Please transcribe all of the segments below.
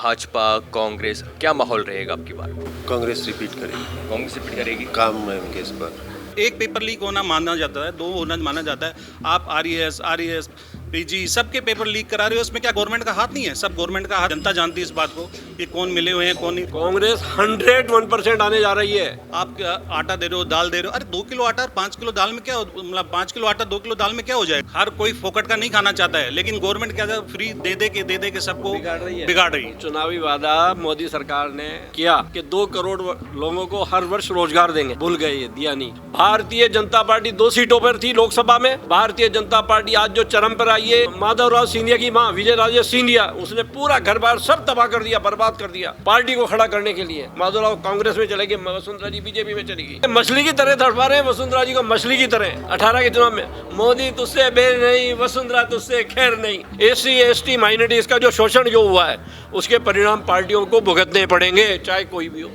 भाजपा कांग्रेस क्या माहौल रहेगा आपकी बार? कांग्रेस रिपीट करेगी। कांग्रेस रिपीट करेगी। काम है उनके इस पर। एक पेपर लीक होना माना जाता है, दो होना माना जाता है। आप आरईएस पीजी सबके पेपर लीक करा रहे हो, उसमें क्या गवर्नमेंट का हाथ नहीं है? सब गवर्नमेंट का हाथ। जनता जानती है इस बात को कि कौन मिले हुए हैं कौन नहीं। कांग्रेस 101% आने जा रही है। आप आटा दे रहे हो, दाल दे रहे हो। अरे 2 किलो आटा और 5 किलो दाल में क्या मतलब 5 किलो आटा 2 किलो दाल में क्या हो जाएगा? हर कोई फोकट का नहीं खाना चाहता है, लेकिन गवर्नमेंट क्या फ्री दे दे के सबको बिगाड़ रही है। चुनावी वादा मोदी सरकार ने किया कि 2 करोड़ लोगों को हर वर्ष रोजगार देंगे, भूल गए, ये दिया नहीं। भारतीय जनता पार्टी 2 सीटों पर थी लोकसभा में। भारतीय जनता पार्टी आज जो चरम पर आई है, माधवराव सिंधिया की मां विजय राजे सिंधिया, उसने पूरा घर बार सब तबाह कर दिया, बर्बाद कर दिया। पार्टी को खड़ा करने के लिए माधवराव कांग्रेस में चले गए, वसुंधरा जी बीजेपी में चली गई। मछली की तरह तड़पा रहे हैं वसुंधरा जी को, मछली की तरह। 18 के चुनाव में मोदी तुझसे बेर नहीं, वसुंधरा तुझसे खैर नहीं। एससी एसटी माइनॉरिटीज का जो शोषण जो हुआ है, उसके परिणाम पार्टियों को भुगतने पड़ेंगे, चाहे कोई भी हो।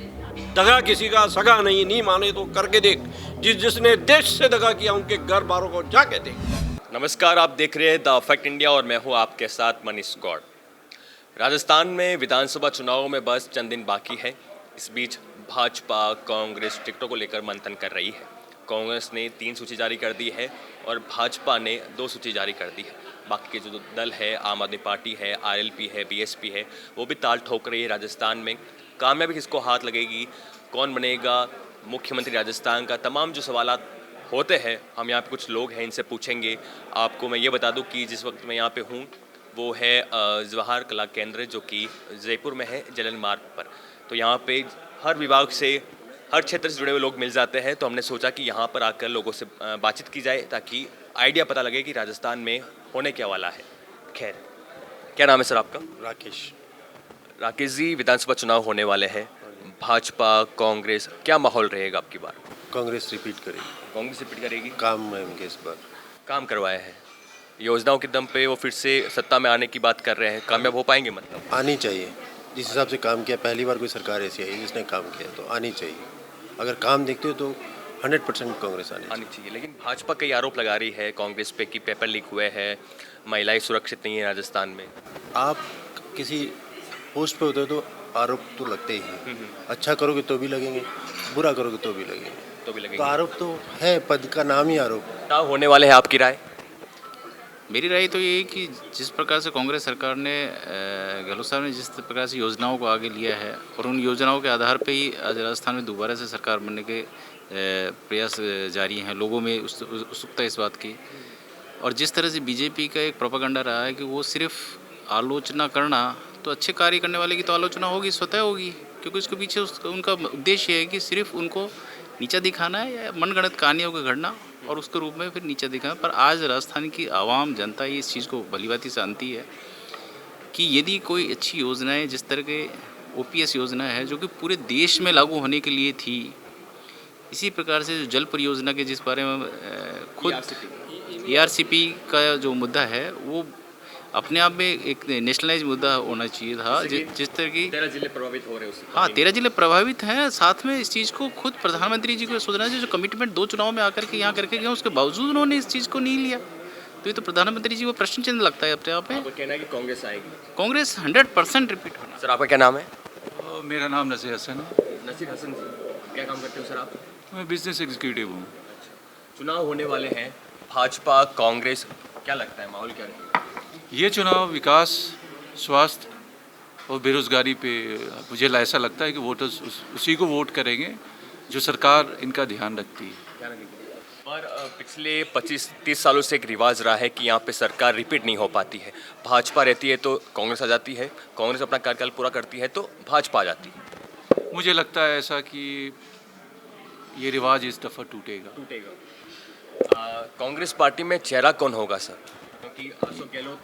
दगा किसी का सगा नहीं माने तो करके देख। जिसने देश से दगा किया उनके घर बारों को जाके देख। नमस्कार, आप देख रहे हैं द फैक्ट इंडिया और मैं हूं आपके साथ मनीष गौड़। राजस्थान में विधानसभा चुनाव में बस चंद दिन बाकी है। इस बीच भाजपा कांग्रेस टिकटों को लेकर मंथन कर रही है। कांग्रेस ने 3 सूची जारी कर दी है और भाजपा ने 2 सूची जारी कर दी है। बाकी के जो दल है, आम आदमी पार्टी है, आरएलपी है, बीएसपी है, वो भी ताल ठोक रही है। राजस्थान में कामयाबी किसको हाथ लगेगी, कौन बनेगा मुख्यमंत्री राजस्थान का, तमाम जो सवालात होते हैं हम यहाँ पे कुछ लोग हैं इनसे पूछेंगे। आपको मैं ये बता दूं कि जिस वक्त मैं यहाँ पे हूँ वो है जवाहर कला केंद्र, जो कि जयपुर में है, जलन मार्ग पर। तो यहाँ पे हर विभाग से, हर क्षेत्र से जुड़े हुए लोग मिल जाते हैं। तो हमने सोचा कि यहाँ पर आकर लोगों से बातचीत की जाए ताकि आइडिया पता लगे कि राजस्थान में होने क्या वाला है। खैर, क्या नाम है सर आपका? राकेश जी, विधानसभा चुनाव होने वाले हैं। भाजपा कांग्रेस क्या माहौल रहेगा आपकी बार? कांग्रेस रिपीट करेगी। कांग्रेस रिपीट करेगी। काम है उनके इस पर। काम करवाया है, योजनाओं के दम पे वो फिर से सत्ता में आने की बात कर रहे हैं। कामयाब हो पाएंगे? मतलब आनी चाहिए। जिस हिसाब से काम किया, पहली बार कोई सरकार ऐसी आई जिसने काम किया, तो आनी चाहिए। अगर काम देखते हो तो 100% कांग्रेस आनी चाहिए। लेकिन भाजपा कई आरोप लगा रही है कांग्रेस पे कि पेपर लीक हुए हैं, महिलाएं सुरक्षित नहीं है राजस्थान में। आप किसी पोस्ट पे होते हो तो आरोप तो लगते ही हैं। अच्छा करोगे तो भी लगेंगे, बुरा करोगे तो भी लगेंगे। तो आरोप तो है, पद का नाम ही आरोप। क्या होने वाले हैं, आपकी राय? मेरी राय तो ये है कि जिस प्रकार से कांग्रेस सरकार ने गहलोत साहब ने जिस प्रकार से योजनाओं को आगे लिया है और उन योजनाओं के आधार पे ही आज राजस्थान में दोबारा से सरकार बनने के प्रयास जारी हैं। लोगों में उत्सुकता इस बात की। और जिस तरह से बीजेपी का एक प्रोपेगेंडा रहा है कि वो सिर्फ आलोचना करना, तो अच्छे कार्य करने वाले की तो आलोचना होगी, स्वतः होगी, क्योंकि उसके पीछे उनका उद्देश्य है कि सिर्फ उनको नीचा दिखाना है या मनगढ़ंत कहानियों का घड़ना और उसके रूप में फिर नीचा दिखाना। पर आज राजस्थान की आवाम जनता ये इस चीज़ को भलीभांति जानती है कि यदि कोई अच्छी योजनाएं, जिस तरह के ओपीएस योजना है जो कि पूरे देश में लागू होने के लिए थी, इसी प्रकार से जल परियोजना के जिस बारे में खुद ERCP का जो मुद्दा है वो अपने आप में एक नेशनलाइज मुद्दा होना चाहिए था। जिस तरह की 13 जिले प्रभावित हो रहे हैं उससे। हाँ, 13 जिले प्रभावित हैं। साथ में इस चीज़ को खुद प्रधानमंत्री जी को सोचना चाहिए, जो कमिटमेंट 2 चुनाव में आकर के यहाँ करके गए, उसके बावजूद उन्होंने इस चीज़ को नहीं लिया। तो ये तो प्रधानमंत्री जी को प्रश्न चिन्ह लगता है अपने आप में। आपका कहना है कि कांग्रेस आएगी? कांग्रेस 100% रिपीट होना। सर आपका क्या नाम है? मेरा नाम नसीर हसन है। नसीर हसन जी, क्या काम करते हो सर आप? मैं बिजनेस एग्जीक्यूटिव हूँ। चुनाव होने वाले हैं, भाजपा कांग्रेस, क्या लगता है माहौल क्या रहेगा? ये चुनाव विकास, स्वास्थ्य और बेरोजगारी पे मुझे ऐसा लगता है कि वोटर्स उसी को वोट करेंगे जो सरकार इनका ध्यान रखती है। और पिछले 25-30 सालों से एक रिवाज रहा है कि यहाँ पे सरकार रिपीट नहीं हो पाती है। भाजपा रहती है तो कांग्रेस आ जाती है, कांग्रेस अपना कार्यकाल पूरा करती है तो भाजपा आ जाती है। मुझे लगता है ऐसा कि ये रिवाज इस दफ़ा टूटेगा। कांग्रेस पार्टी में चेहरा कौन होगा सर? क्योंकि अशोक गहलोत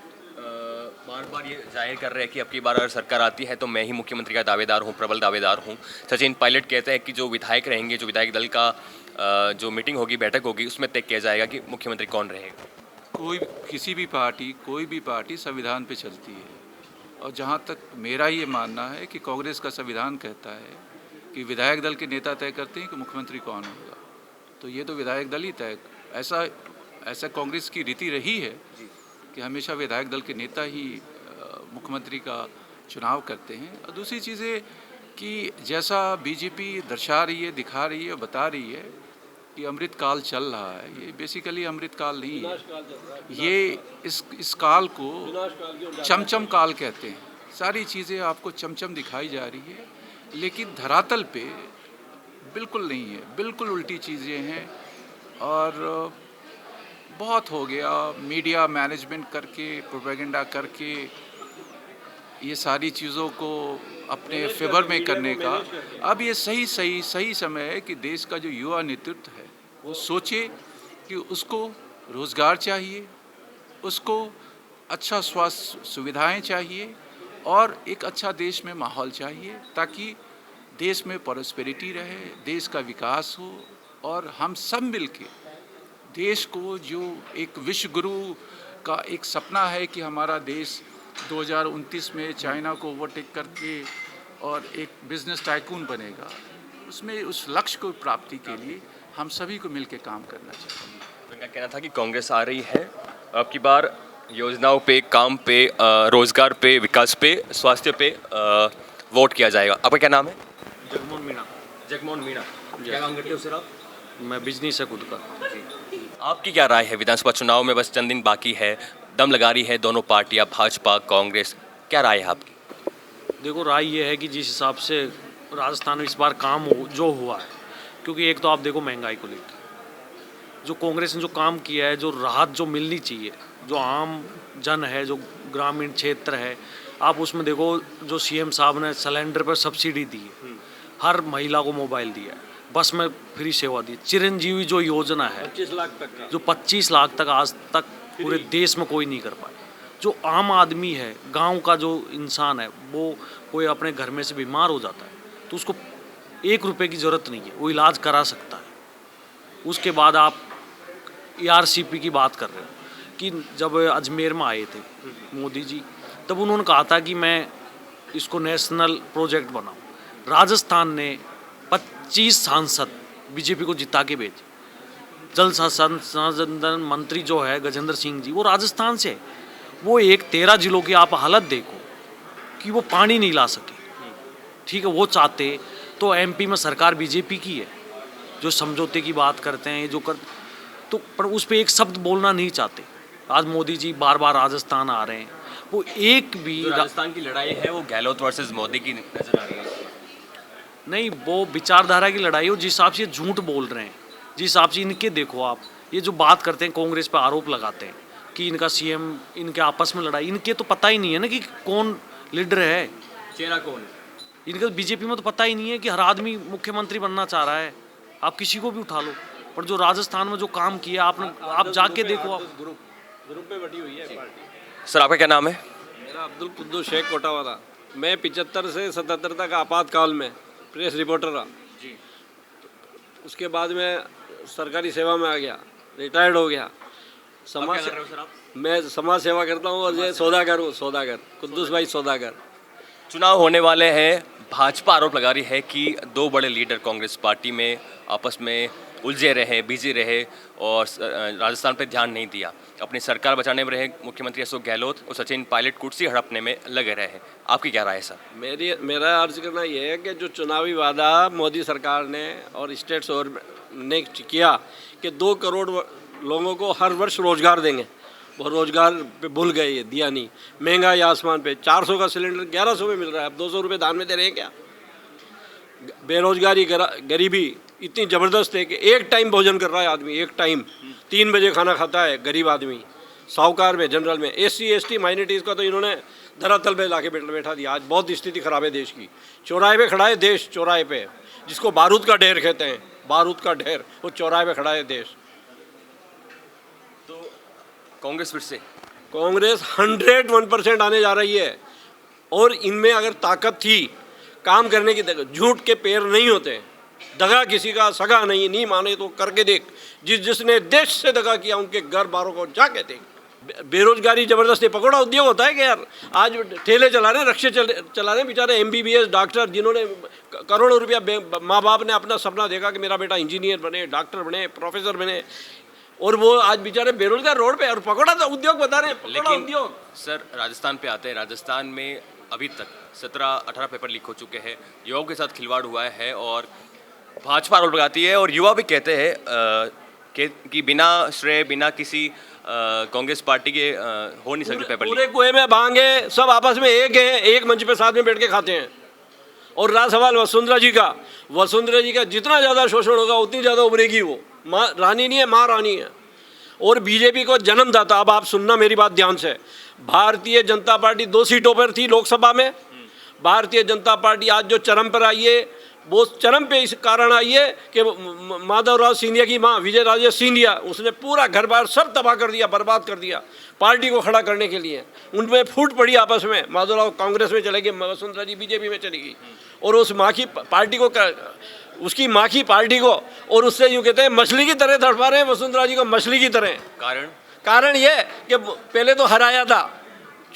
बार बार ये जाहिर कर रहे हैं कि अब की बार अगर सरकार आती है तो मैं ही मुख्यमंत्री का दावेदार हूँ, प्रबल दावेदार हूँ। सचिन पायलट कहते हैं कि जो विधायक रहेंगे, जो विधायक दल का जो मीटिंग होगी, बैठक होगी, उसमें तय किया जाएगा कि मुख्यमंत्री कौन रहेगा। कोई भी पार्टी संविधान पे चलती है और जहाँ तक मेरा ये मानना है कि कांग्रेस का संविधान कहता है कि विधायक दल के नेता तय करते हैं कि मुख्यमंत्री कौन होगा। तो ये तो विधायक दल ही तय, ऐसा कांग्रेस की रीति रही है कि हमेशा विधायक दल के नेता ही मुख्यमंत्री का चुनाव करते हैं। और दूसरी चीज़ें कि जैसा बीजेपी दर्शा रही है, दिखा रही है, बता रही है कि अमृत काल चल रहा है, ये बेसिकली अमृत काल नहीं है, ये इस काल को चमचम काल कहते हैं। सारी चीज़ें आपको चमचम दिखाई जा रही है, लेकिन धरातल पे बिल्कुल नहीं है, बिल्कुल उल्टी चीज़ें हैं। और बहुत हो गया मीडिया मैनेजमेंट करके, प्रोपेगेंडा करके ये सारी चीज़ों को अपने फेवर में करने का। अब ये सही समय है कि देश का जो युवा नेतृत्व है वो सोचे कि उसको रोज़गार चाहिए, उसको अच्छा स्वास्थ्य सुविधाएं चाहिए और एक अच्छा देश में माहौल चाहिए, ताकि देश में प्रॉस्पेरिटी रहे, देश का विकास हो। और हम सब मिलके देश को, जो एक विश्व गुरु का एक सपना है कि हमारा देश 2029 में चाइना को ओवरटेक करके और एक बिजनेस टाइकून बनेगा, उसमें उस लक्ष्य को प्राप्ति के लिए हम सभी को मिलकर काम करना चाहिए। उनका कहना था कि कांग्रेस आ रही है, अब की बार योजनाओं पे, काम पे, रोजगार पे, विकास पे, स्वास्थ्य पे वोट किया जाएगा। आपका क्या नाम है? जगमोहन मीणा। जगमोहन मीणा। क्या काम करते हो सर आप? मैं बिजनेस है खुद का। आपकी क्या राय है? विधानसभा चुनाव में बस चंद दिन बाकी है, दम लगा रही है दोनों पार्टियां, भाजपा कांग्रेस, क्या राय है आपकी? देखो, राय ये है कि जिस हिसाब से राजस्थान में इस बार काम जो हुआ है, क्योंकि एक तो आप देखो महंगाई को लेकर जो कांग्रेस ने जो काम किया है, जो राहत जो मिलनी चाहिए, जो आम जन है, जो ग्रामीण क्षेत्र है, आप उसमें देखो जो सीएम साहब ने सिलेंडर पर सब्सिडी दी है, हर महिला को मोबाइल दिया है, बस में फ्री सेवा दी, चिरंजीवी जो योजना है 25 लाख तक का, जो 25 लाख तक आज तक पूरे देश में कोई नहीं कर पाया। जो आम आदमी है, गांव का जो इंसान है, वो कोई अपने घर में से बीमार हो जाता है तो उसको 1 रुपए की ज़रूरत नहीं है, वो इलाज करा सकता है। उसके बाद आप ERCP की बात कर रहे हो कि जब अजमेर में आए थे मोदी जी, तब उन्होंने कहा था कि मैं इसको नेशनल प्रोजेक्ट बनाऊं। राजस्थान ने 25 सांसद बीजेपी को जिता के भेजे। जल संसाधन मंत्री जो है गजेंद्र सिंह जी, वो राजस्थान से है। वो 13 जिलों की आप हालत देखो कि वो पानी नहीं ला सके, ठीक है। वो चाहते तो MP में सरकार बीजेपी की है, जो समझौते की बात करते हैं, जो कर तो पर उस पर एक शब्द बोलना नहीं चाहते। आज मोदी जी बार बार राजस्थान आ रहे हैं, वो एक भी राजस्थान की लड़ाई है वो गहलोत वर्सेस मोदी की नजर आ रही है। नहीं, वो विचारधारा की लड़ाई हो। जिस हिसाब से झूठ बोल रहे हैं, जिस हिसाब से इनके देखो आप, ये जो बात करते हैं, कांग्रेस पर आरोप लगाते हैं कि इनका CM, इनके आपस में लड़ाई, इनके तो पता ही नहीं है ना कि कौन लीडर है, चेहरा कौन है। इनके बीजेपी में तो पता ही नहीं है कि हर आदमी मुख्यमंत्री बनना चाह रहा है। आप किसी को भी उठा लो, पर जो राजस्थान में जो काम किया आपने, आप जाके देखो। आप ग्रुप पे बटी हुई है पार्टी। सर आपका क्या नाम है? मेरा अब्दुल कुद्दूस शेख कोटावाला। मैं 75 से 77 तक आपातकाल में प्रेस रिपोर्टर रहा जी। उसके बाद मैं सरकारी सेवा में आ गया, रिटायर्ड हो गया। समाज मैं समाज सेवा करता हूँ और ये सौदागर हूँ, सौदागर कुद्दूस भाई सौदागर। चुनाव होने वाले हैं, भाजपा आरोप लगा रही है कि 2 बड़े लीडर कांग्रेस पार्टी में आपस में उलझे रहे, बिजी रहे और राजस्थान पे ध्यान नहीं दिया। अपनी सरकार बचाने में रहे मुख्यमंत्री अशोक गहलोत और सचिन पायलट कुर्सी हड़पने में लगे रहे। आपकी क्या राय है सर? मेरा अर्ज करना ये है कि जो चुनावी वादा मोदी सरकार ने और स्टेट्स और ने किया कि 2 करोड़ लोगों को हर वर्ष रोजगार देंगे, वो रोजगार पे भूल गए, ये दिया नहीं। महंगाई आसमान पे, 400 का सिलेंडर 1100 में मिल रहा है, अब 200 रुपये दान में दे रहे हैं क्या? बेरोजगारी, गरीबी इतनी ज़बरदस्त है कि एक टाइम भोजन कर रहा है आदमी, एक टाइम 3 बजे खाना खाता है गरीब आदमी। साहूकार में, जनरल में, SC ST माइनॉरिटीज़ का तो इन्होंने धरातल पे ला के बैठा दिया। आज बहुत स्थिति खराब है देश की। चौराहे पे खड़ा है देश, चौराहे पे, जिसको बारूद का ढेर कहते हैं, बारूद का ढेर, वो चौराहे पे खड़ा है देश। तो कांग्रेस फिर से, कांग्रेस 101% आने जा रही है। और इनमें अगर ताकत थी काम करने की, झूठ के पैर नहीं होते, दगा किसी का सगा नहीं माने तो करके देख। जिसने देश से दगा किया उनके घर बारों को जाके देख। बेरोजगारी जबरदस्त है। पकौड़ा उद्योग होता है कि यार, आज ठेले चला रहे हैं, रक्शे चला रहे हैं बेचारे MBBS डॉक्टर, जिन्होंने करोड़ों रुपया माँ बाप ने अपना सपना देखा कि मेरा बेटा इंजीनियर बने, डॉक्टर बने, प्रोफेसर बने, और वो आज बेचारे बेरोजगार रोड पे, और पकौड़ा तो उद्योग बता रहे हैं। लेकिन उद्योग सर राजस्थान पे आते हैं, राजस्थान में अभी तक 17-18 पेपर लीक हो चुके हैं, युवाओं के साथ खिलवाड़ हुआ है और भाजपा आरोप लगाती है और युवा भी कहते हैं कि बिना श्रेय बिना किसी कांग्रेस पार्टी के हो नहीं सकते पेपर पूरे लीक। कुएं में भांगे सब आपस में एक हैं, एक मंच पे साथ में बैठ के खाते हैं। और रहा सवाल वसुंधरा जी का जितना ज़्यादा शोषण होगा उतनी ज़्यादा उभरेगी वो। माँ रानी नहीं है, माँ रानी है। और बीजेपी को जन्मदाता, अब आप सुनना मेरी बात ध्यान से, भारतीय जनता पार्टी 2 सीटों पर थी लोकसभा में। भारतीय जनता पार्टी आज जो चरम पर आई है वो चरम पे इस कारण आई है कि माधवराव सिंधिया की माँ विजय राजे सिंधिया, उसने पूरा घर बार सब तबाह कर दिया, बर्बाद कर दिया पार्टी को खड़ा करने के लिए। उनमें फूट पड़ी आपस में, माधवराव कांग्रेस में चले गए, वसुंधरा जी बीजेपी में चली गई। और उस माँ की पार्टी को, उसकी माँ की पार्टी को, और उससे यूँ कहते हैं मछली की तरह तड़पा रहे हैं वसुंधरा जी को, मछली की तरह। कारण ये कि पहले तो हराया था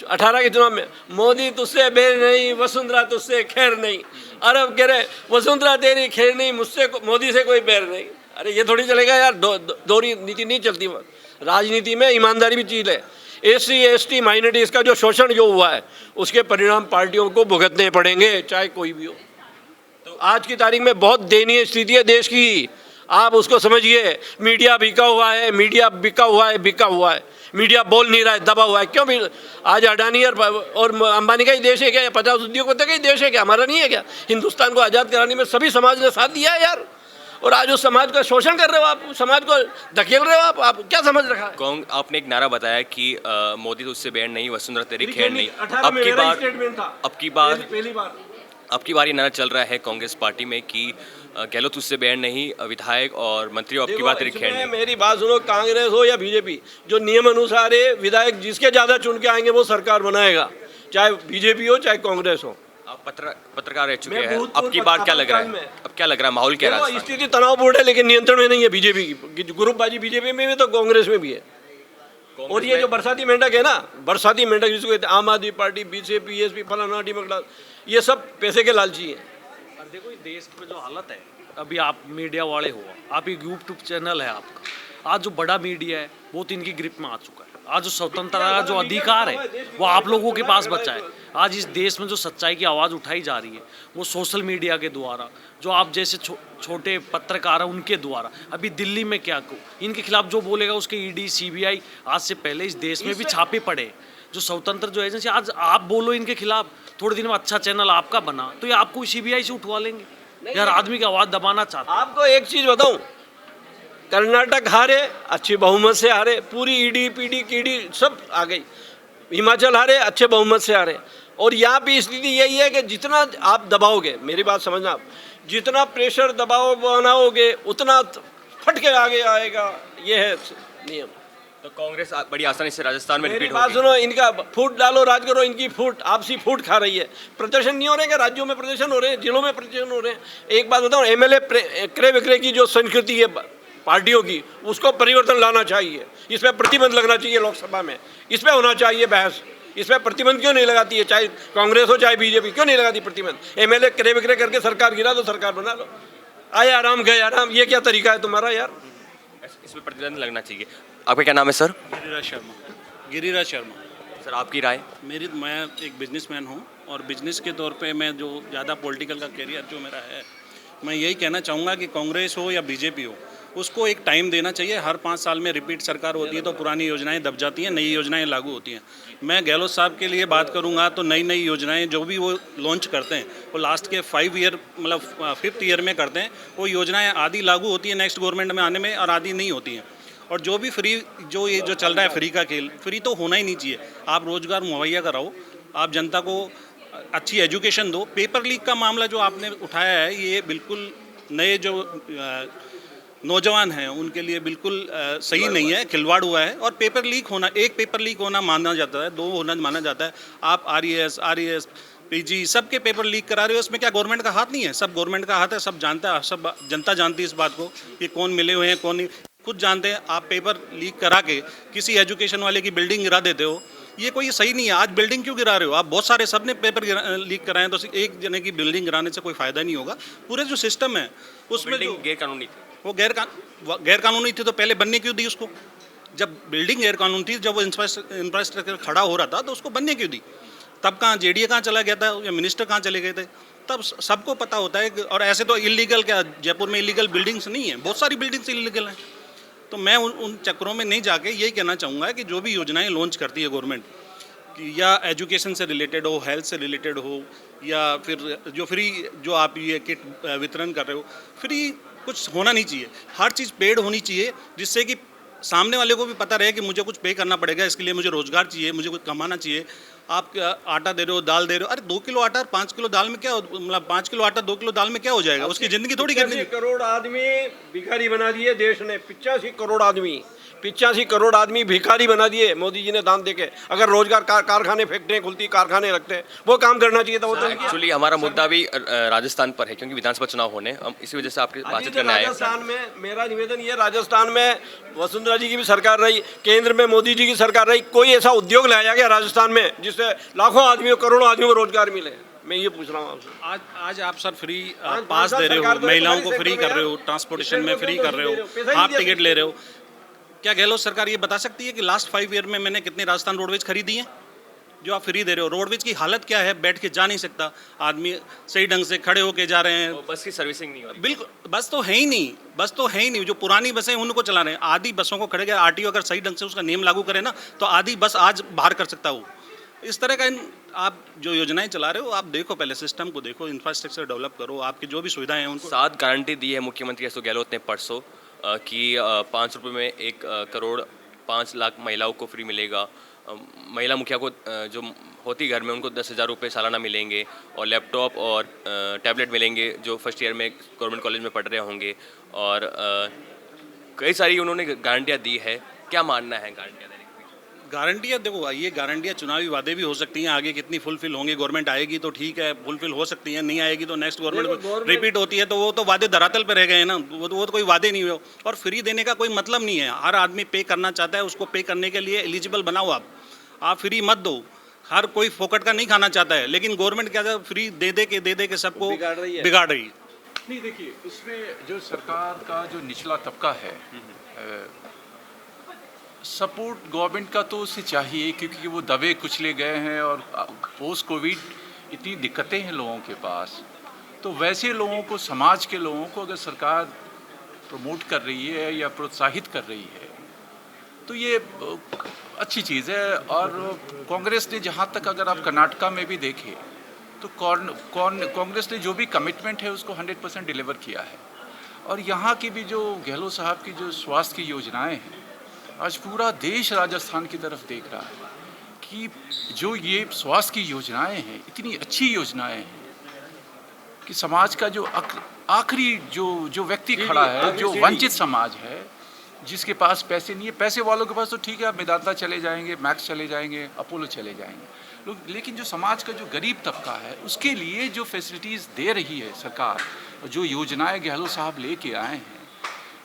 18 के चुनाव में, मोदी तुझसे बैर नहीं, वसुंधरा तुझसे खैर नहीं। अरब कह रहे वसुंधरा तेरी खैर नहीं, मुझसे मोदी से कोई बैर नहीं। अरे ये थोड़ी चलेगा यार, दोहरी नीति नहीं चलती। राजनीति में ईमानदारी भी चीज़ है। SC ST माइनॉरिटीज़ का जो शोषण जो हुआ है उसके परिणाम पार्टियों को भुगतने पड़ेंगे, चाहे कोई भी हो। तो आज की तारीख में बहुत दयनीय स्थिति है देश की, आप उसको समझिए। मीडिया बिका हुआ है, बिका हुआ है। मीडिया बोल नहीं रहा है, दबा हुआ है। क्यों भी आज अडानी और अंबानी का ही देश है क्या? 50 उद्योगपति का ही देश है क्या? हमारा नहीं है क्या? हिंदुस्तान को आज़ाद कराने में सभी समाज ने साथ दिया है यार। और आज उस समाज का शोषण कर रहे हो आप, समाज को धकेल रहे हो आप क्या समझ रखा है? आपने एक नारा बताया कि मोदी तो उससे बैर नहीं, वसुंधरा तेरी खैर नहीं। अब की बार ये नारा चल रहा है कांग्रेस पार्टी में कि गहलोत उससे बैर नहीं, विधायक और मंत्री अब की बात तेरी खैर नहीं। मेरी बात सुनो, कांग्रेस हो या बीजेपी, जो नियम अनुसार है विधायक जिसके ज़्यादा चुन के आएंगे वो सरकार बनाएगा, चाहे बीजेपी हो चाहे कांग्रेस हो। आप पत्रकार रह चुके हैं, अब की बार क्या लग रहा है? अब क्या लग रहा है, माहौल क्या रहा है? स्थिति तनावपूर्ण है लेकिन नियंत्रण में नहीं है बीजेपी की। ग्रुपबाजी बीजेपी में भी तो कांग्रेस में भी है। और ये जो बरसाती मेंढक है ना, बरसाती मेंढक जिसको कहते हैं, आम आदमी पार्टी, बीजेपी, PSP, फलाना डेमोक्रेट, ये सब पैसे के लालची हैं। और देखो देश में जो हालत है, अभी आप मीडिया वाले हो, आप एक यूट्यूब चैनल है आपका, आज जो बड़ा मीडिया है वो तो इनकी ग्रिप में आ चुका है। आज जो स्वतंत्रता का जो अधिकार है वो आप लोगों के पास बचा है। आज इस देश में जो सच्चाई की आवाज़ उठाई जा रही है वो सोशल मीडिया के द्वारा, जो आप जैसे छोटे पत्रकार हैं उनके द्वारा। अभी दिल्ली में क्या इनके खिलाफ जो बोलेगा उसके ED CBI आज से पहले इस देश में भी छापे पड़े। जो स्वतंत्र जो एजेंसी, आज आप बोलो इनके खिलाफ, थोड़े दिन में अच्छा चैनल आपका बना तो ये आपको CBI से उठवा लेंगे। यार आदमी की आवाज़ दबाना चाहते हैं। आपको एक चीज़ बताऊं, कर्नाटक हारे, अच्छी बहुमत से हारे, पूरी ED PD KD सब आ गई। हिमाचल हारे, अच्छे बहुमत से हारे। और यहाँ भी स्थिति यही है कि जितना आप दबाओगे, मेरी बात समझना, आप जितना प्रेशर दबाव बनाओगे उतना फट के आगे आएगा, ये है नियम। तो कांग्रेस बड़ी आसानी से राजस्थान में मेरी रिपीट बात होगी। सुनो, इनका फूट डालो राज करो, इनकी फूट आपसी फूट खा रही है। प्रदर्शन नहीं हो रहे हैं, राज्यों में प्रदर्शन हो रहे हैं, जिलों में प्रदर्शन हो रहे हैं। एक बात बताओ, MLA क्रय विक्रय की जो संस्कृति है पार्टियों की, उसको परिवर्तन लाना चाहिए। इस पर प्रतिबंध लगना चाहिए लोकसभा में, इस पर होना चाहिए बहस। इस पर प्रतिबंध क्यों नहीं लगाती है, चाहे कांग्रेस हो चाहे बीजेपी, क्यों नहीं लगाती प्रतिबंध? MLA क्रय विक्रय करके सरकार गिरा दो, सरकार बना लो। आए आराम गए आराम, ये क्या तरीका है तुम्हारा यार? इस पर प्रतिबंध लगना चाहिए। आपका क्या नाम है सर? गिरिराज शर्मा। सर आपकी राय? मैं एक बिजनेसमैन हूँ और बिजनेस के तौर पे मैं जो ज़्यादा पॉलिटिकल का कैरियर जो मेरा है, मैं यही कहना चाहूँगा कि कांग्रेस हो या बीजेपी हो, उसको एक टाइम देना चाहिए। हर 5 साल में रिपीट सरकार होती है तो पुरानी योजनाएं दब जाती हैं, नई योजनाएं लागू होती हैं। मैं गहलोत साहब के लिए बात करूंगा तो नई योजनाएं जो भी वो लॉन्च करते हैं वो लास्ट के 5 ईयर मतलब 5th ईयर में करते हैं। वो योजनाएं आधी लागू होती है नेक्स्ट गवर्नमेंट में आने में और आधी नहीं होती हैं। और जो भी फ्री ये जो चल रहा है फ्री का खेल, फ्री तो होना ही नहीं चाहिए। आप रोज़गार मुहैया कराओ, आप जनता को अच्छी एजुकेशन दो। पेपर लीक का मामला जो आपने उठाया है, ये बिल्कुल नए जो नौजवान हैं उनके लिए बिल्कुल सही नहीं है, खिलवाड़ हुआ है। और पेपर लीक होना, एक पेपर लीक होना माना जाता है, 2 होना माना जाता है। आप RES PG सबके पेपर लीक करा रहे हो, इसमें क्या गवर्नमेंट का हाथ नहीं है? सब गवर्नमेंट का हाथ है, सब जानता है, सब जनता जानती है इस बात को कि कौन मिले हुए हैं कौन नहीं, खुद जानते हैं। आप पेपर लीक करा के किसी एजुकेशन वाले की बिल्डिंग गिरा देते हो, ये कोई सही नहीं है। आज बिल्डिंग क्यों गिरा रहे हो? आप बहुत सारे सब ने पेपर लीक कराए हैं, तो एक जने की बिल्डिंग गिराने से कोई फ़ायदा नहीं होगा। पूरे जो सिस्टम है उसमें जो गैरकानूनी थी, वो गैर कानूनी थी तो पहले बनने क्यों दी उसको? जब बिल्डिंग गैर कानूनी थी, जब वो इंफ्रास्ट्रक्चर खड़ा हो रहा था तो उसको बनने क्यों दी? तब कहाँ जेडीए कहाँ चला गया था या मिनिस्टर कहाँ चले गए थे, तब सबको पता होता है और ऐसे तो इलीगल क्या जयपुर में इलीगल बिल्डिंग्स नहीं है, बहुत सारी बिल्डिंग्स इलीगल हैं। तो मैं उन चक्करों में नहीं जाके यही कहना चाहूँगा कि जो भी योजनाएं लॉन्च करती है गवर्नमेंट, या एजुकेशन से रिलेटेड हो, हेल्थ से रिलेटेड हो, या फिर जो फ्री जो आप ये किट वितरण कर रहे हो, फ्री कुछ होना नहीं चाहिए, हर चीज़ पेड होनी चाहिए, जिससे कि सामने वाले को भी पता रहे कि मुझे कुछ पे करना पड़ेगा, इसके लिए मुझे रोज़गार चाहिए, मुझे कुछ कमाना चाहिए। आप आटा दे रहे हो, दाल दे रहे हो, अरे 2 किलो आटा और 5 किलो दाल में क्या मतलब 5 किलो आटा 2 किलो दाल में क्या हो जाएगा, उसकी ज़िंदगी थोड़ी करनी। 85 करोड़ आदमी भिखारी बना दिए देश ने, 85 करोड़ आदमी, 85 करोड़ आदमी भिखारी बना दिए मोदी जी ने दान देके। अगर रोजगार कारखाने फैक्ट्रियाँ खुलती, कारखाने रखते, वो काम करना चाहिए था, वो तो नहीं किया। एक्चुअली हमारा मुद्दा भी राजस्थान पर है, क्योंकि विधानसभा चुनाव होने, हम इसी वजह से आपके बातचीत करने आए। राजस्थान में मेरा निवेदन ये, राजस्थान में वसुंधरा जी की भी सरकार रही, केंद्र में मोदी जी की सरकार रही, कोई ऐसा उद्योग लाया गया राजस्थान में जिससे लाखों आदमियों, करोड़ों आदमियों को रोजगार मिले? मैं ये पूछ रहा हूँ आपसे। आज आप सर फ्री पास दे रहे हो, महिलाओं को फ्री कर रहे हो, ट्रांसपोर्टेशन में फ्री कर रहे हो, हाफ टिकट ले रहे हो। क्या गहलोत सरकार ये बता सकती है कि लास्ट 5 ईयर में मैंने कितनी राजस्थान रोडवेज खरीदी है जो आप फ्री दे रहे हो? रोडवेज की हालत क्या है, बैठ के जा नहीं सकता आदमी, सही ढंग से खड़े होके जा रहे हैं, बस की सर्विसिंग नहीं होती। बिल्कुल, बस तो है ही नहीं, बस तो है ही नहीं। जो पुरानी बसें उनको चला रहे हैं, आधी बसों को खड़े गए, आरटीओ अगर सही ढंग से उसका नियम लागू करे ना, तो आधी बस आज बाहर कर सकता हो। इस तरह का आप जो योजनाएं चला रहे हो, आप देखो, पहले सिस्टम को देखो, इंफ्रास्ट्रक्चर डेवलप करो, आपकी जो भी सुविधाएं हैं उनको। 7 गारंटी दी है मुख्यमंत्री अशोक गहलोत ने परसों कि 5 रुपये में 1 करोड़ 5 लाख महिलाओं को फ्री मिलेगा। महिला मुखिया को जो होती घर में उनको 10,000 रुपये सालाना मिलेंगे, और लैपटॉप और टैबलेट मिलेंगे जो फर्स्ट ईयर में गवर्नमेंट कॉलेज में पढ़ रहे होंगे, और कई सारी उन्होंने गारंटियाँ दी है। क्या मानना है गारंटियाँ देने के पीछे? गारंटियाँ देखो, ये गारंटियाँ चुनावी वादे भी हो सकती हैं, आगे कितनी फुलफिल होंगी, गवर्नमेंट आएगी तो ठीक है फुलफिल हो सकती हैं, नहीं आएगी तो नेक्स्ट गवर्नमेंट रिपीट होती है, तो वो तो वादे धरातल पर रह गए हैं ना, वो तो कोई वादे नहीं हुए। और फ्री देने का कोई मतलब नहीं है, हर आदमी पे करना चाहता है, उसको पे करने के लिए एलिजिबल बनाओ। आप फ्री मत दो, हर कोई फोकट का नहीं खाना चाहता है, लेकिन गवर्नमेंट क्या फ्री दे दे के सबको बिगाड़ रही है। नहीं, देखिए, इसमें जो सरकार का जो निचला तबका है, सपोर्ट गवर्नमेंट का तो उसे चाहिए, क्योंकि वो दबे कुचले गए हैं और पोस्ट कोविड इतनी दिक्कतें हैं लोगों के पास। तो वैसे लोगों को, समाज के लोगों को अगर सरकार प्रमोट कर रही है या प्रोत्साहित कर रही है तो ये अच्छी चीज़ है। और कांग्रेस ने, जहाँ तक अगर आप कर्नाटका में भी देखें तो कांग्रेस ने जो भी कमिटमेंट है उसको 100% डिलीवर किया है। और यहाँ की भी जो गहलोत साहब की जो स्वास्थ्य की योजनाएं हैं, आज पूरा देश राजस्थान की तरफ देख रहा है कि जो ये स्वास्थ्य की योजनाएं हैं, इतनी अच्छी योजनाएं हैं कि समाज का जो आखिरी जो व्यक्ति खड़ा है, जो वंचित समाज है, जिसके पास पैसे नहीं है, पैसे वालों के पास तो ठीक है, आप मेदांता चले जाएंगे, मैक्स चले जाएंगे, अपोलो चले जाएंगे, लेकिन जो समाज का जो गरीब तबका है उसके लिए जो फैसिलिटीज़ दे रही है सरकार, जो योजनाएं गहलोत साहब लेके आए हैं,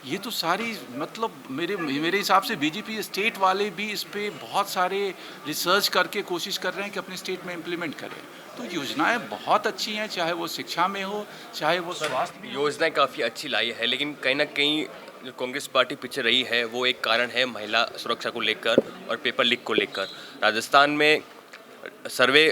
ये तो सारी मतलब मेरे हिसाब से बीजेपी स्टेट वाले भी इस पर बहुत सारे रिसर्च करके कोशिश कर रहे हैं कि अपने स्टेट में इम्प्लीमेंट करें। तो योजनाएं बहुत अच्छी हैं, चाहे वो शिक्षा में हो, चाहे वो स्वास्थ्य में। योजनाएं काफ़ी अच्छी लाई है, लेकिन कहीं ना कहीं जो कांग्रेस पार्टी पीछे रही है वो एक कारण है महिला सुरक्षा को लेकर और पेपर लीक को लेकर। राजस्थान में सर्वे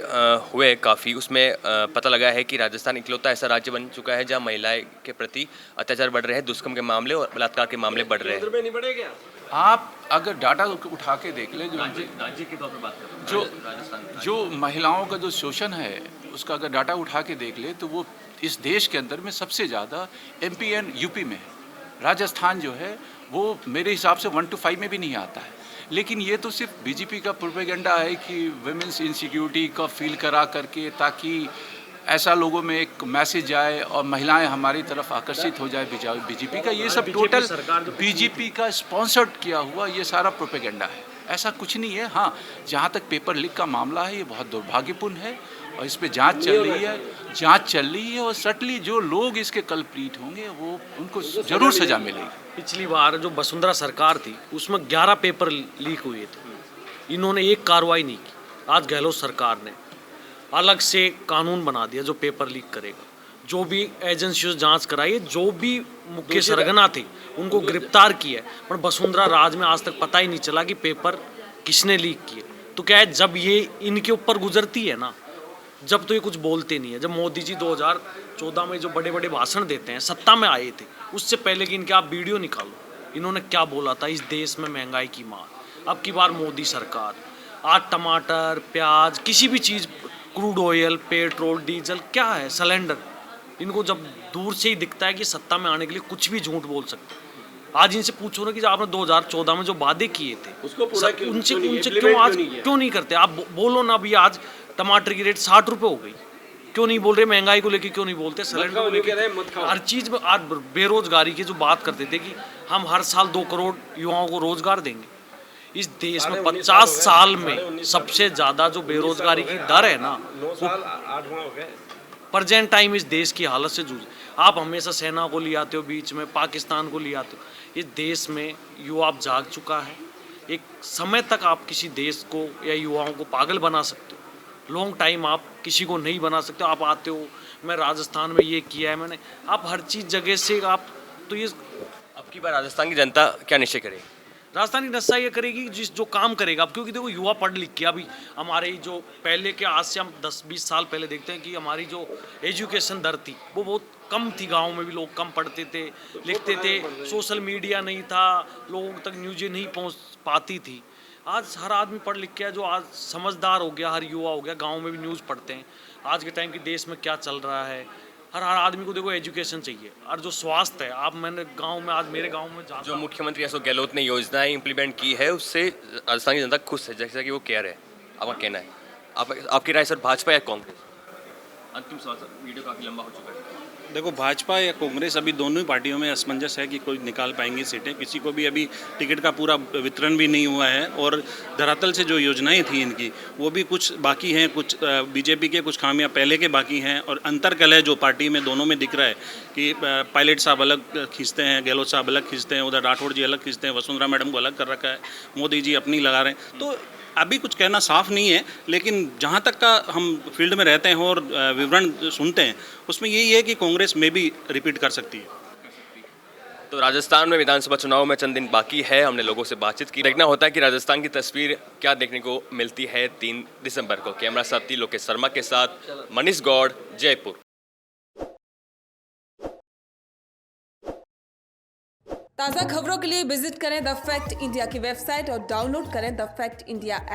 हुए काफ़ी, उसमें पता लगा है कि राजस्थान इकलौता ऐसा राज्य बन चुका है जहां महिलाएं के प्रति अत्याचार बढ़ रहे हैं, दुष्कर्म के मामले और बलात्कार के मामले बढ़ रहे हैं। आप अगर डाटा उठा के देख लें, राज्य के तौर पर बात कर रहे हैं, जो महिलाओं का जो शोषण है उसका अगर डाटा उठा के देख ले तो वो इस देश के अंदर में सबसे ज़्यादा MP एंड UP में है। राजस्थान जो है वो मेरे हिसाब से 1 to 5 में भी नहीं आता है। लेकिन ये तो सिर्फ बीजेपी का प्रोपेगेंडा है कि वुमेन्स इनसिक्योरिटी का फील करा करके, ताकि ऐसा लोगों में एक मैसेज आए और महिलाएं हमारी तरफ आकर्षित हो जाए बीजेपी का। ये सब टोटल बीजेपी का स्पॉन्सर्ड किया हुआ ये सारा प्रोपेगेंडा है, ऐसा कुछ नहीं है। हाँ, जहाँ तक पेपर लीक का मामला है ये बहुत दुर्भाग्यपूर्ण है और इस पर जांच चल रही है और सटली जो लोग इसके कल्प्रीट होंगे वो उनको जरूर सजा मिलेगी। पिछली बार जो वसुंधरा सरकार थी उसमें 11 पेपर लीक हुए थे, इन्होंने एक कार्रवाई नहीं की। आज गहलोत सरकार ने अलग से कानून बना दिया जो पेपर लीक करेगा, जो भी एजेंसियों जांच कराई, जो भी मुख्य सरगना थे उनको गिरफ्तार किया है। पर वसुंधरा राज में आज तक पता ही नहीं चला कि पेपर किसने लीक किए। तो क्या है, जब ये इनके ऊपर गुजरती है ना, जब तो ये कुछ बोलते नहीं है। जब मोदी जी 2014 में जो बड़े बड़े भाषण देते हैं, सत्ता में आए थे, उससे पहले कि इनके आप वीडियो निकालो, इन्होंने क्या बोला था, इस देश में महंगाई की मार। अब की बार मोदी सरकार, आज टमाटर, प्याज, किसी भी चीज़, क्रूड ऑयल, पेट्रोल, डीजल, क्या है, सिलेंडर, इनको जब दूर से ही दिखता है कि सत्ता में आने के लिए कुछ भी झूठ बोल सकते हैं। आज इनसे पूछो ना कि आपने 2014 में जो वादे किए थे उसको पूरा उनसे क्यों आज क्यों नहीं करते? आप बोलो ना, अभी आज टमाटर की रेट 60 रुपये हो गई, क्यों नहीं बोल रहे? महंगाई को लेके क्यों नहीं बोलते? सिलेंडर को लेके, हर चीज़ में। आज बेरोजगारी की जो बात करते थे कि हम हर साल 2 करोड़ युवाओं को रोजगार देंगे, इस देश में 50 साल में सबसे ज़्यादा जो बेरोजगारी की दर है ना, 9 साल 8 माह हो गए। प्रेजेंट टाइम इस देश की हालत से जूझ। आप हमेशा सेना को ले आते हो बीच में, पाकिस्तान को ले आते हो। इस देश में युवा अब जाग चुका है। एक समय तक आप किसी देश को या युवाओं को पागल बना सकते हो, लॉन्ग टाइम आप किसी को नहीं बना सकते हो। आप आते हो, मैं राजस्थान में ये किया है मैंने, आप हर चीज़ जगह से आप, तो ये अब की बार राजस्थान की जनता क्या निश्चय करेगी? राजस्थानी नशा ये करेगी जिस जो काम करेगा। अब क्योंकि देखो युवा पढ़ लिख के, अभी हमारे जो पहले के, आज से हम 10-20 साल पहले देखते हैं कि हमारी जो एजुकेशन दर थी वो बहुत कम थी। गांव में भी लोग कम पढ़ते थे, लिखते थे, सोशल मीडिया नहीं था, लोगों तक न्यूज़ें नहीं पहुंच पाती थी। आज हर आदमी पढ़ लिख के, जो आज समझदार हो गया, हर युवा हो गया, गाँव में भी न्यूज़ पढ़ते हैं। आज के टाइम की देश में क्या चल रहा है, हर आदमी को देखो एजुकेशन चाहिए। और जो स्वास्थ्य है, आप, मैंने गांव में, आज मेरे गांव में जो मुख्यमंत्री अशोक गहलोत ने योजनाएं इंप्लीमेंट की है, उससे राजस्थान की जनता खुश है, जैसा कि वो कह रहे हैं। आपका कहना है, आपकी राय सर, भाजपा या कांग्रेस? अंतिम सवाल सर, वीडियो काफ़ी लंबा हो चुका है। देखो, भाजपा या कांग्रेस, अभी दोनों ही पार्टियों में असमंजस है कि कोई निकाल पाएंगी सीटें। किसी को भी अभी टिकट का पूरा वितरण भी नहीं हुआ है, और धरातल से जो योजनाएं थी इनकी, वो भी कुछ बाकी हैं, कुछ बीजेपी के कुछ खामियां पहले के बाकी हैं। और अंतरकलह जो पार्टी में दोनों में दिख रहा है कि पायलट साहब अलग खींचते हैं, गहलोत साहब अलग खींचते हैं, उधर राठौड़ जी अलग खींचते हैं, वसुंधरा मैडम को अलग कर रखा है, मोदी जी अपनी लगा रहे हैं। तो अभी कुछ कहना साफ नहीं है, लेकिन जहाँ तक का हम फील्ड में रहते हैं और विवरण सुनते हैं, उसमें यही है कि कांग्रेस में भी रिपीट कर सकती है। तो राजस्थान में विधानसभा चुनाव में चंद दिन बाकी है, हमने लोगों से बातचीत की। देखना होता है कि राजस्थान की तस्वीर क्या देखने को मिलती है 3 दिसंबर को। कैमरा साथी लोकेश शर्मा के साथ मनीष गौड़, जयपुर। ताज़ा खबरों के लिए विजिट करें द फैक्ट इंडिया की वेबसाइट और डाउनलोड करें द फैक्ट इंडिया ऐप।